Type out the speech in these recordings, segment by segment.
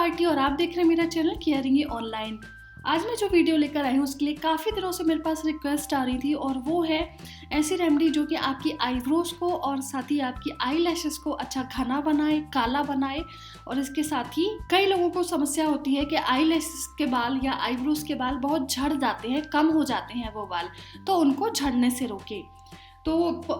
आरती और आप देख रहे हैं मेरा चैनल केयरिंग ऑनलाइन। आज मैं जो वीडियो लेकर आई हूँ उसके लिए काफ़ी दिनों से मेरे पास रिक्वेस्ट आ रही थी और वो है ऐसी रेमेडी जो कि आपकी आईब्रोज को और साथ ही आपकी आई लैशेस को अच्छा घना बनाए, काला बनाए। और इसके साथ ही कई लोगों को समस्या होती है कि आई लैशेस के बाल या आईब्रोज के बाल बहुत झड़ जाते हैं, कम हो जाते हैं वो बाल, तो उनको झड़ने से रोके। तो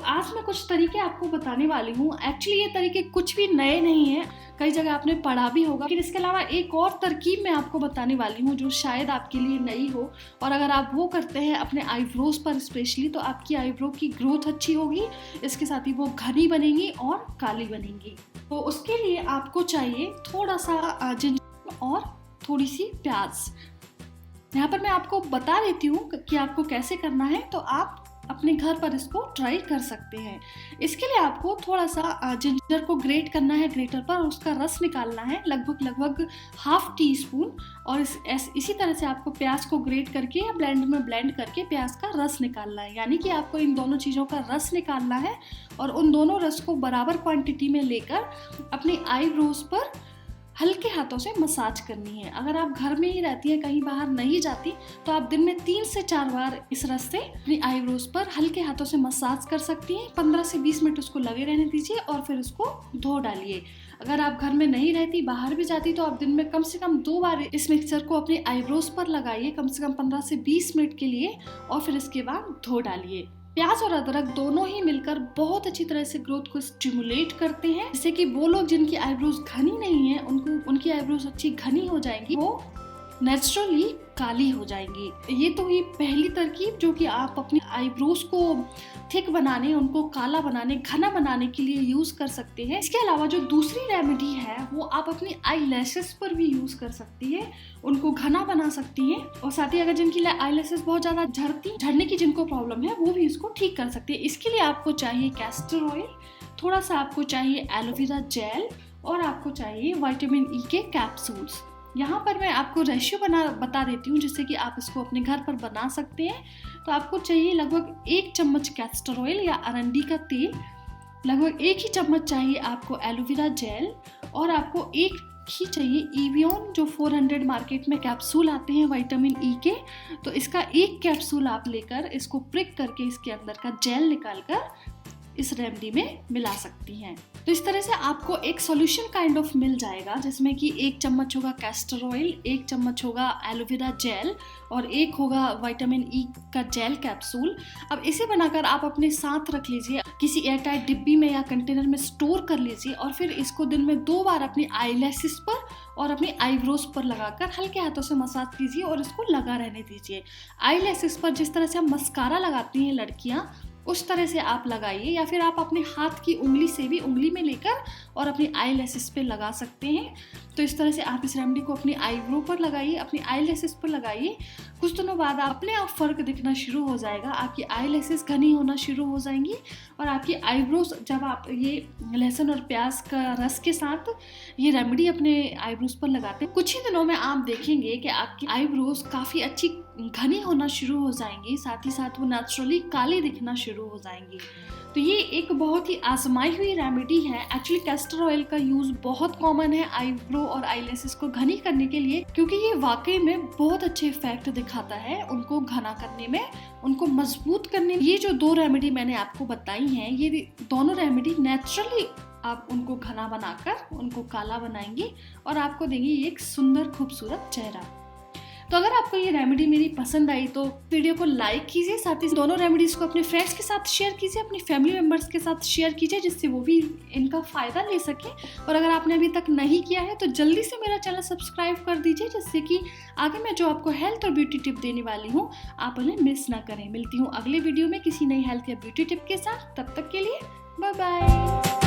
आज मैं कुछ तरीके आपको बताने वाली हूँ। एक्चुअली ये तरीके कुछ भी नए नहीं हैं, कई जगह आपने पढ़ा भी होगा, लेकिन इसके अलावा एक और तरकीब मैं आपको बताने वाली हूँ जो शायद आपके लिए नई हो। और अगर आप वो करते हैं अपने आईब्रोज पर स्पेशली, तो आपकी आईब्रो की ग्रोथ अच्छी होगी, इसके साथ ही वो घनी बनेंगी और काली बनेंगी। तो उसके लिए आपको चाहिए थोड़ा सा जिंजर और थोड़ी सी प्याज। यहाँ पर मैं आपको बता देती हूँ कि आपको कैसे करना है, तो आप अपने घर पर इसको ट्राई कर सकते हैं। इसके लिए आपको थोड़ा सा जिंजर को ग्रेट करना है ग्रेटर पर और उसका रस निकालना है, लगभग हाफ टी स्पून। और इसी तरह से आपको प्याज को ग्रेट करके या ब्लेंड में ब्लेंड करके प्याज का रस निकालना है। यानी कि आपको इन दोनों चीज़ों का रस निकालना है और उन दोनों रस को बराबर क्वांटिटी में लेकर अपनी आईब्रोज पर हल्के हाथों से मसाज करनी है। अगर आप घर में ही रहती हैं, कहीं बाहर नहीं जाती, तो आप दिन में 3 से 4 बार इस रस से अपनी आईब्रोज पर हल्के हाथों से मसाज कर सकती हैं। 15 से 20 मिनट उसको लगे रहने दीजिए और फिर उसको धो डालिए। अगर आप घर में नहीं रहती, बाहर भी जाती, तो आप दिन में कम से कम 2 बार इस मिक्सचर को अपनी आईब्रोज पर लगाइए, कम से कम 15 से 20 मिनट के लिए, और फिर इसके बाद धो डालिए। प्याज और अदरक दोनों ही मिलकर बहुत अच्छी तरह से ग्रोथ को स्टिमुलेट करते हैं, जिससे कि वो लोग जिनकी आईब्रोज घनी नहीं है, उनकी आईब्रोज अच्छी घनी हो जाएंगी, वो नेचुरली काली हो जाएंगी। ये तो ही पहली तरकीब जो कि आप अपनी आईब्रोज को थिक बनाने, उनको काला बनाने, घना बनाने के लिए यूज कर सकते हैं। इसके अलावा जो दूसरी रेमेडी है वो आप अपनी आई लैशेस पर भी यूज कर सकती है, उनको घना बना सकती हैं। और साथ ही अगर जिनकी आई लैशेस बहुत ज्यादा झड़ने की जिनको प्रॉब्लम है, वो भी इसको ठीक कर सकते हैं। इसके लिए आपको चाहिए कैस्टर ऑयल, थोड़ा सा आपको चाहिए एलोवेरा जेल और आपको चाहिए विटामिन ई के कैप्सूल्स। यहाँ पर मैं आपको रेशियो बता देती हूँ जिससे कि आप इसको अपने घर पर बना सकते हैं। तो आपको चाहिए लगभग 1 चम्मच कैस्टर ऑयल या अरंडी का तेल, लगभग 1 ही चम्मच चाहिए आपको एलोवेरा जेल, और आपको 1 ही चाहिए इवियन जो 400 मार्केट में कैप्सूल आते हैं विटामिन ई के। तो इसका 1 कैप्सूल आप लेकर इसको प्रिक करके इसके अंदर का जेल निकालकर इस रेमेडी में मिला सकती हैं। तो इस तरह से आपको एक सॉल्यूशन काइंड ऑफ मिल जाएगा, जिसमें कि 1 चम्मच होगा कैस्टर ऑयल, 1 चम्मच होगा एलोवेरा जेल और 1 होगा विटामिन ई का जेल कैप्सूल। अब इसे बनाकर आप अपने साथ रख लीजिए, किसी एयरटाइट डिब्बी में या कंटेनर में स्टोर कर लीजिए, और फिर इसको दिन में 2 बार अपनी आई लैशेस पर और अपनी आईब्रोज पर लगाकर हल्के हाथों से मसाज कीजिए और इसको लगा रहने दीजिए। आई लैशेस पर जिस तरह से हम मस्कारा लगाती हैं लड़कियाँ, उस तरह से आप लगाइए, या फिर आप अपने हाथ की उंगली से भी उंगली में लेकर और अपनी आई लैशेस पे लगा सकते हैं। तो इस तरह से आप इस रेमेडी को अपनी आईब्रो पर लगाइए, अपनी आई लैशेस पर लगाइए। कुछ दिनों बाद अपने आप फर्क दिखना शुरू हो जाएगा, आपकी आई लैशेस घनी होना शुरू हो जाएंगी और आपकी आईब्रोज, जब आप ये लहसुन और प्याज का रस के साथ ये रेमेडी अपने आईब्रोज पर लगाते हैं, कुछ ही दिनों में आप देखेंगे कि आपकी आईब्रोज काफ़ी अच्छी घनी होना शुरू हो जाएंगी, साथ ही साथ वो नेचुरली काली दिखना शुरू हो जाएंगी। तो ये एक बहुत ही आजमाई हुई रेमेडी है। एक्चुअली कैस्टर ऑयल का यूज बहुत कॉमन है आईब्रो और आई लैशेस को घनी करने के लिए, क्योंकि ये वाकई में बहुत अच्छे इफेक्ट दिखाता है उनको घना करने में, उनको मजबूत करने में। ये जो 2 रेमेडी मैंने आपको बताई हैं, ये दोनों रेमेडी नेचुरली आप उनको घना बनाकर उनको काला बनाएंगी और आपको देंगी एक सुंदर खूबसूरत चेहरा। तो अगर आपको ये रेमेडी मेरी पसंद आई तो वीडियो को लाइक कीजिए, साथ ही दोनों रेमेडीज को अपने फ्रेंड्स के साथ शेयर कीजिए, अपनी फैमिली मेम्बर्स के साथ शेयर कीजिए, जिससे वो भी इनका फ़ायदा ले सके। और अगर आपने अभी तक नहीं किया है तो जल्दी से मेरा चैनल सब्सक्राइब कर दीजिए, जिससे कि आगे मैं जो आपको हेल्थ और ब्यूटी टिप देने वाली हूँ आप उन्हें मिस ना करें। मिलती हूँ अगले वीडियो में किसी नई हेल्थ या ब्यूटी टिप के साथ, तब तक के लिए बाय बाय।